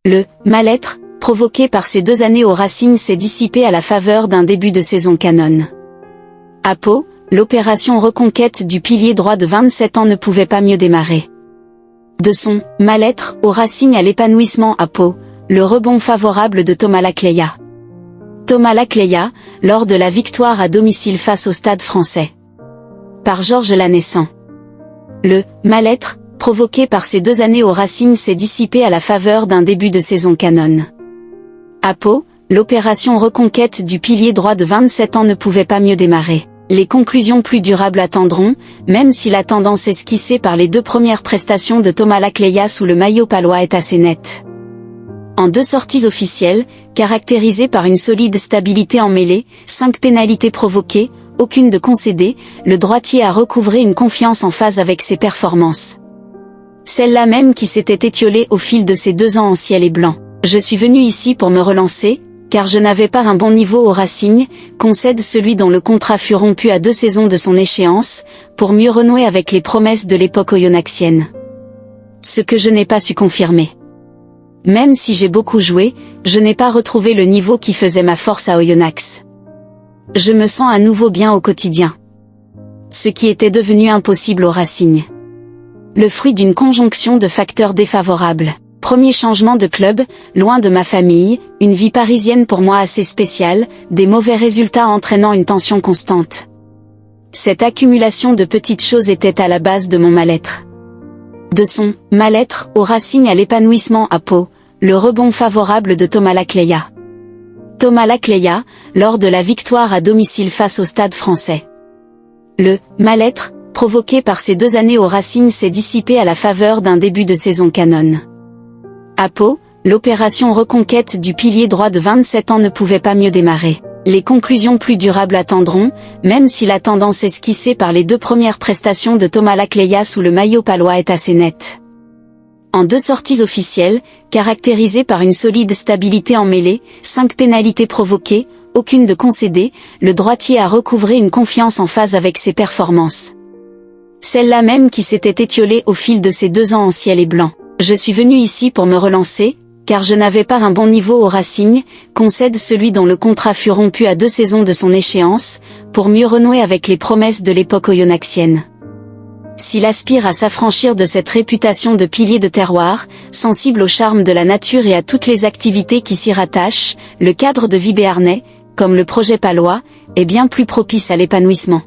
Le mal-être, provoqué par ces 2 années au Racing s'est dissipé à la faveur d'un début de saison canon. À Pau, l'opération reconquête du pilier droit de 27 ans ne pouvait pas mieux démarrer. De son mal-être au Racing à l'épanouissement à Pau, le rebond favorable de Thomas Lacleya. Thomas Lacleya, lors de la victoire à domicile face au Stade Français. Par Georges Lanessan. Le mal-être, provoqué par ces 2 années au Racing s'est dissipé à la faveur d'un début de saison canon. À Pau, l'opération reconquête du pilier droit de 27 ans ne pouvait pas mieux démarrer. Les conclusions plus durables attendront, même si la tendance esquissée par les 2 premières prestations de Thomas Lacleya sous le maillot palois est assez nette. En 2 sorties officielles, caractérisées par une solide stabilité en mêlée, 5 pénalités provoquées, aucune de concédée, le droitier a recouvré une confiance en phase avec ses performances. Celle-là même qui s'était étiolée au fil de ces 2 ans en ciel et blanc. Je suis venu ici pour me relancer, car je n'avais pas un bon niveau au Racing, concède celui dont le contrat fut rompu à 2 saisons de son échéance, pour mieux renouer avec les promesses de l'époque oyonnaxienne. Ce que je n'ai pas su confirmer. Même si j'ai beaucoup joué, je n'ai pas retrouvé le niveau qui faisait ma force à Oyonnax. Je me sens à nouveau bien au quotidien. Ce qui était devenu impossible au Racing. Le fruit d'une conjonction de facteurs défavorables. Premier changement de club, loin de ma famille, une vie parisienne pour moi assez spéciale, des mauvais résultats entraînant une tension constante. Cette accumulation de petites choses était à la base de mon mal-être. De son mal-être au Racing à l'épanouissement à Pau, le rebond favorable de Thomas Lacleya. Thomas Lacleya, lors de la victoire à domicile face au Stade Français. Le mal-être, provoqué par ces 2 années au Racing s'est dissipé à la faveur d'un début de saison canon. À Pau, l'opération reconquête du pilier droit de 27 ans ne pouvait pas mieux démarrer. Les conclusions plus durables attendront, même si la tendance esquissée par les 2 premières prestations de Thomas Lacleya sous le maillot palois est assez nette. En 2 sorties officielles, caractérisées par une solide stabilité en mêlée, 5 pénalités provoquées, aucune de concédée, le droitier a recouvré une confiance en phase avec ses performances. Celle-là même qui s'était étiolée au fil de ces 2 ans en ciel et blanc. Je suis venu ici pour me relancer, car je n'avais pas un bon niveau au Racing, concède celui dont le contrat fut rompu à 2 saisons de son échéance, pour mieux renouer avec les promesses de l'époque oyonnaxienne. S'il aspire à s'affranchir de cette réputation de pilier de terroir, sensible au charme de la nature et à toutes les activités qui s'y rattachent, le cadre de vie béarnais, comme le projet palois, est bien plus propice à l'épanouissement.